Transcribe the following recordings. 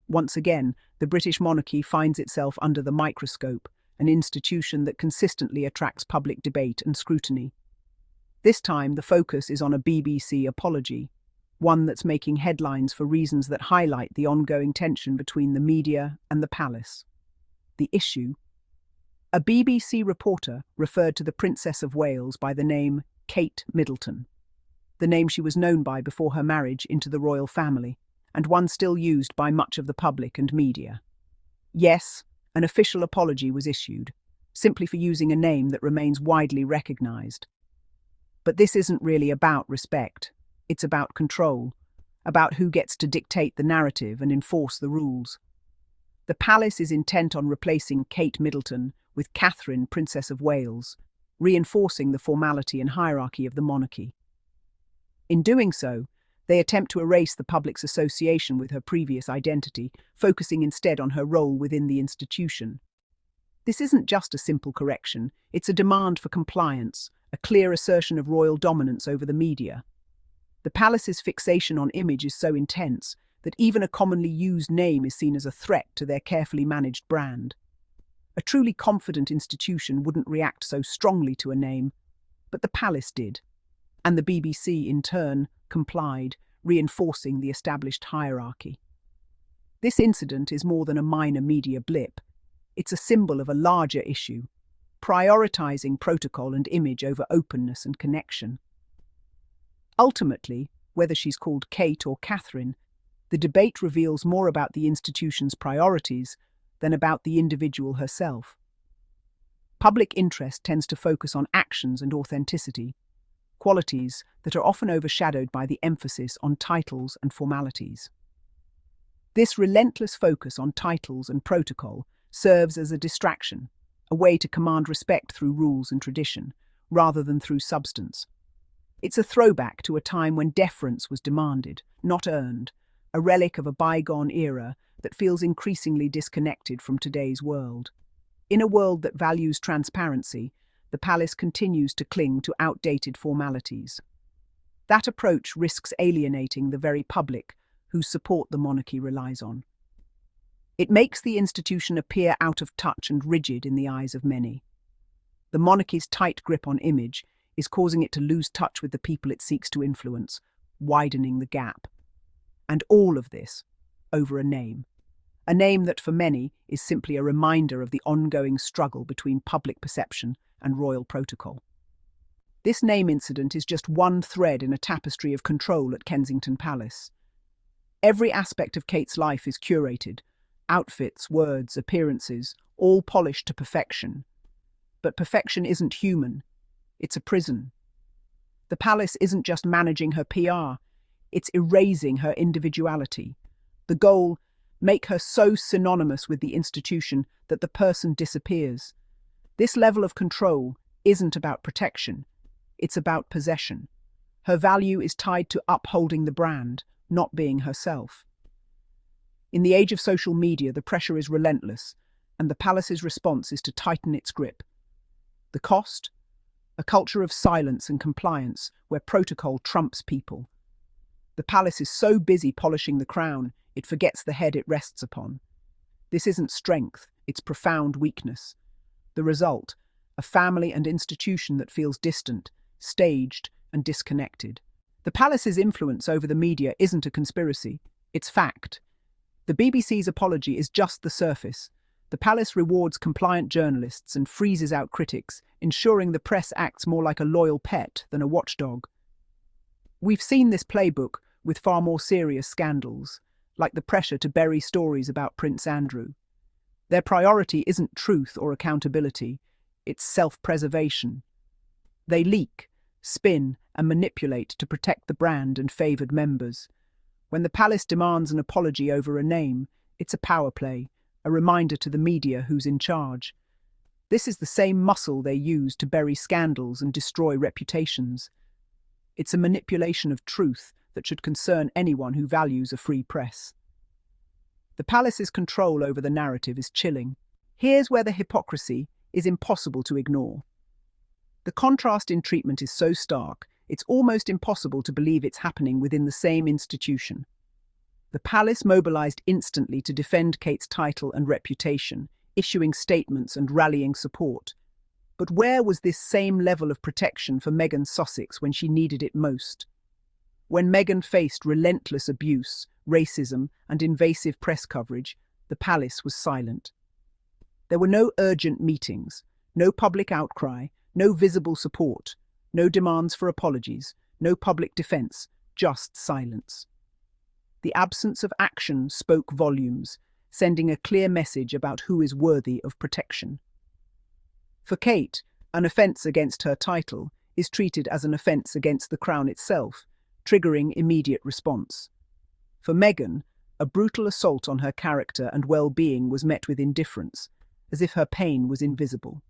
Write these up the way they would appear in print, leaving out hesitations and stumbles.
Once again, the British monarchy finds itself under the microscope, an institution that consistently attracts public debate and scrutiny. This time, the focus is on a BBC apology, one that's making headlines for reasons that highlight the ongoing tension between the media and the palace. The issue: a BBC reporter referred to the Princess of Wales by the name Kate Middleton, the name she was known by before her marriage into the royal family, and one still used by much of the public and media. Yes, an official apology was issued, simply for using a name that remains widely recognised. But this isn't really about respect. It's about control, about who gets to dictate the narrative and enforce the rules. The palace is intent on replacing Kate Middleton with Catherine, Princess of Wales, reinforcing the formality and hierarchy of the monarchy. In doing so, they attempt to erase the public's association with her previous identity, focusing instead on her role within the institution. This isn't just a simple correction, it's a demand for compliance, a clear assertion of royal dominance over the media. The palace's fixation on image is so intense that even a commonly used name is seen as a threat to their carefully managed brand. A truly confident institution wouldn't react so strongly to a name, but the palace did, and the BBC, in turn, complied, reinforcing the established hierarchy. This incident is more than a minor media blip. It's a symbol of a larger issue, prioritizing protocol and image over openness and connection. Ultimately, whether she's called Kate or Catherine, the debate reveals more about the institution's priorities than about the individual herself. Public interest tends to focus on actions and authenticity, qualities that are often overshadowed by the emphasis on titles and formalities. This relentless focus on titles and protocol serves as a distraction, a way to command respect through rules and tradition, rather than through substance. It's a throwback to a time when deference was demanded, not earned, a relic of a bygone era that feels increasingly disconnected from today's world. In a world that values transparency, the palace continues to cling to outdated formalities. That approach risks alienating the very public whose support the monarchy relies on. It makes the institution appear out of touch and rigid in the eyes of many. The monarchy's tight grip on image is causing it to lose touch with the people it seeks to influence, widening the gap. And all of this over a name that for many is simply a reminder of the ongoing struggle between public perception and royal protocol. This name incident is just one thread in a tapestry of control at Kensington Palace. Every aspect of Kate's life is curated: outfits, words, appearances, all polished to perfection. But perfection isn't human. It's a prison. The palace isn't just managing her PR, it's erasing her individuality. The goal: make her so synonymous with the institution that the person disappears. This level of control isn't about protection, it's about possession. Her value is tied to upholding the brand, not being herself. In the age of social media, the pressure is relentless, and the palace's response is to tighten its grip. The cost? A culture of silence and compliance where protocol trumps people. The palace is so busy polishing the crown, it forgets the head it rests upon. This isn't strength, it's profound weakness. The result: a family and institution that feels distant, staged, and disconnected. The palace's influence over the media isn't a conspiracy, it's fact. The BBC's apology is just the surface. The palace rewards compliant journalists and freezes out critics, ensuring the press acts more like a loyal pet than a watchdog. We've seen this playbook with far more serious scandals, like the pressure to bury stories about Prince Andrew. Their priority isn't truth or accountability, it's self-preservation. They leak, spin, and manipulate to protect the brand and favoured members. When the palace demands an apology over a name, it's a power play, a reminder to the media who's in charge. This is the same muscle they use to bury scandals and destroy reputations. It's a manipulation of truth that should concern anyone who values a free press. The palace's control over the narrative is chilling. Here's where the hypocrisy is impossible to ignore. The contrast in treatment is so stark, it's almost impossible to believe it's happening within the same institution. The palace mobilized instantly to defend Kate's title and reputation, issuing statements and rallying support. But where was this same level of protection for Meghan Sussex when she needed it most? When Meghan faced relentless abuse, racism, and invasive press coverage, the palace was silent. There were no urgent meetings, no public outcry, no visible support, no demands for apologies, no public defense, just silence. The absence of action spoke volumes, sending a clear message about who is worthy of protection. For Kate, an offence against her title is treated as an offence against the crown itself, triggering immediate response. For Meghan, a brutal assault on her character and well-being was met with indifference, as if her pain was invisible.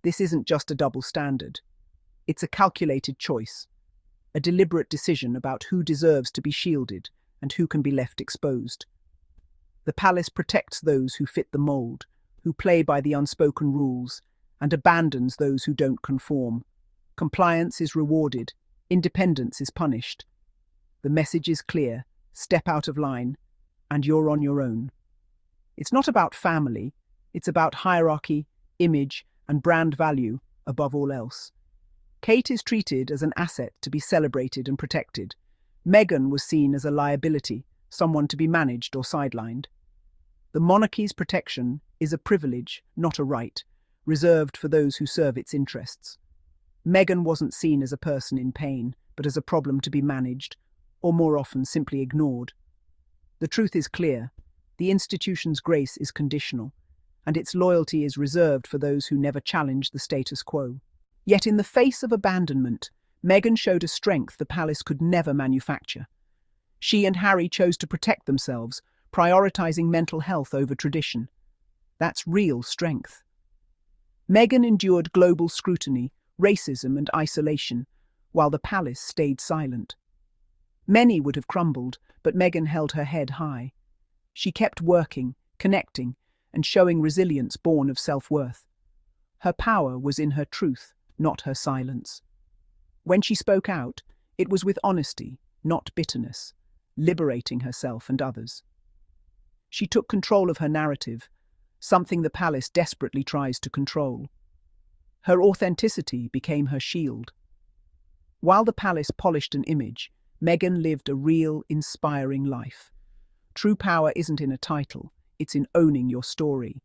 This isn't just a double standard. It's a calculated choice, a deliberate decision about who deserves to be shielded and who can be left exposed. The palace protects those who fit the mould, who play by the unspoken rules, and abandons those who don't conform. Compliance is rewarded, independence is punished. The message is clear: step out of line, and you're on your own. It's not about family, it's about hierarchy, image, and brand value above all else. Kate is treated as an asset to be celebrated and protected. Meghan was seen as a liability, someone to be managed or sidelined. The monarchy's protection is a privilege, not a right, reserved for those who serve its interests. Meghan wasn't seen as a person in pain, but as a problem to be managed, or more often simply ignored. The truth is clear: the institution's grace is conditional, and its loyalty is reserved for those who never challenge the status quo. Yet in the face of abandonment, Meghan showed a strength the palace could never manufacture. She and Harry chose to protect themselves, prioritizing mental health over tradition. That's real strength. Meghan endured global scrutiny, racism, and isolation, while the palace stayed silent. Many would have crumbled, but Meghan held her head high. She kept working, connecting, and showing resilience born of self-worth. Her power was in her truth, not her silence. When she spoke out, it was with honesty, not bitterness, liberating herself and others. She took control of her narrative, something the palace desperately tries to control. Her authenticity became her shield. While the palace polished an image, Meghan lived a real, inspiring life. True power isn't in a title, it's in owning your story.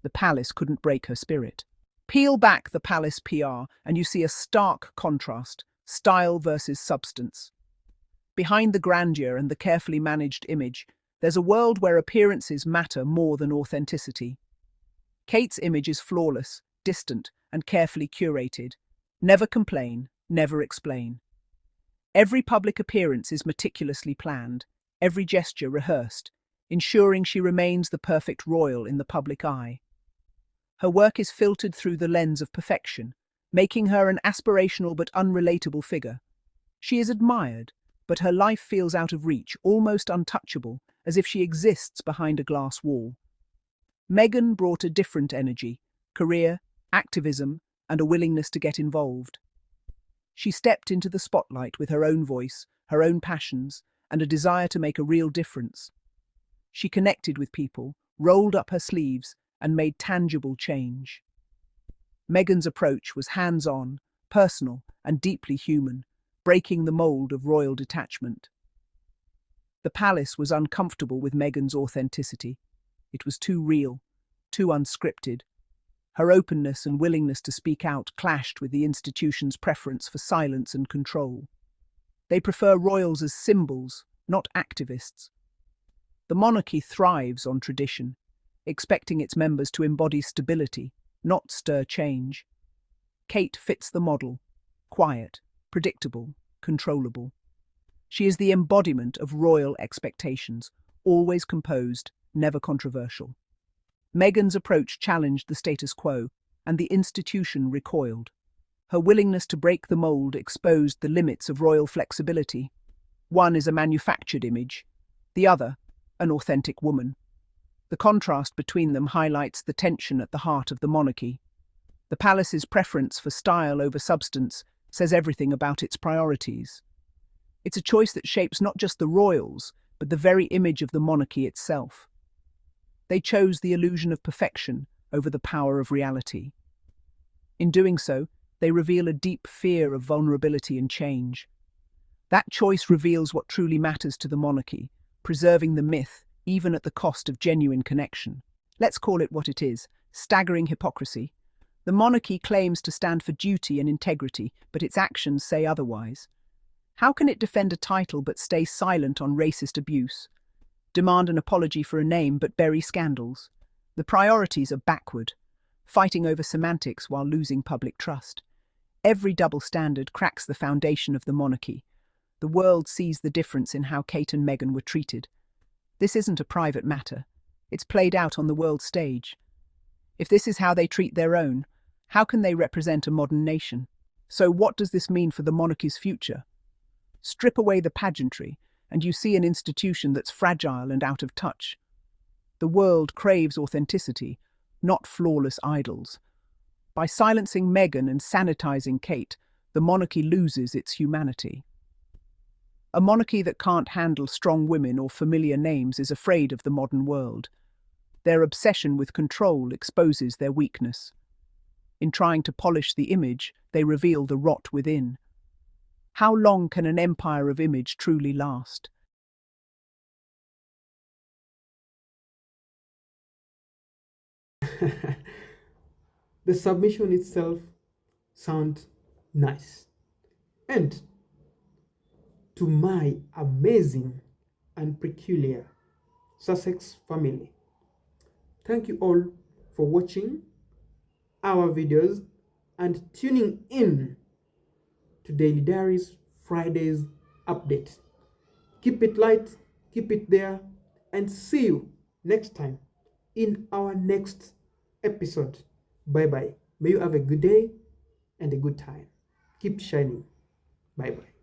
The palace couldn't break her spirit. Peel back the palace PR and you see a stark contrast: style versus substance. Behind the grandeur and the carefully managed image, there's a world where appearances matter more than authenticity. Kate's image is flawless, distant, and carefully curated. Never complain, never explain. Every public appearance is meticulously planned, every gesture rehearsed, ensuring she remains the perfect royal in the public eye. Her work is filtered through the lens of perfection, making her an aspirational but unrelatable figure. She is admired, but her life feels out of reach, almost untouchable, as if she exists behind a glass wall. Meghan brought a different energy: career, activism, and a willingness to get involved. She stepped into the spotlight with her own voice, her own passions, and a desire to make a real difference. She connected with people, rolled up her sleeves, and made tangible change. Meghan's approach was hands-on, personal, and deeply human, breaking the mold of royal detachment. The palace was uncomfortable with Meghan's authenticity. It was too real, too unscripted. Her openness and willingness to speak out clashed with the institution's preference for silence and control. They prefer royals as symbols, not activists. The monarchy thrives on tradition, expecting its members to embody stability, not stir change. Kate fits the model: quiet, predictable, controllable. She is the embodiment of royal expectations, always composed, never controversial. Meghan's approach challenged the status quo, and the institution recoiled. Her willingness to break the mold exposed the limits of royal flexibility. One is a manufactured image, the other, an authentic woman. The contrast between them highlights the tension at the heart of the monarchy. The palace's preference for style over substance says everything about its priorities. It's a choice that shapes not just the royals, but the very image of the monarchy itself. They chose the illusion of perfection over the power of reality. In doing so, they reveal a deep fear of vulnerability and change. That choice reveals what truly matters to the monarchy, preserving the myth even at the cost of genuine connection. Let's call it what it is: staggering hypocrisy. The monarchy claims to stand for duty and integrity, but its actions say otherwise. How can it defend a title but stay silent on racist abuse? Demand an apology for a name but bury scandals? The priorities are backward, fighting over semantics while losing public trust. Every double standard cracks the foundation of the monarchy. The world sees the difference in how Kate and Meghan were treated. This isn't a private matter. It's played out on the world stage. If this is how they treat their own, how can they represent a modern nation? So what does this mean for the monarchy's future? Strip away the pageantry, and you see an institution that's fragile and out of touch. The world craves authenticity, not flawless idols. By silencing Meghan and sanitizing Kate, the monarchy loses its humanity. A monarchy that can't handle strong women or familiar names is afraid of the modern world. Their obsession with control exposes their weakness. In trying to polish the image, they reveal the rot within. How long can an empire of image truly last? The submission itself sounds nice. And to my amazing and peculiar Sussex family, thank you all for watching our videos and tuning in to Daily Diaries Friday's update. Keep it light, keep it there, and see you next time in our next episode. Bye bye. May you have a good day and a good time. Keep shining. Bye bye.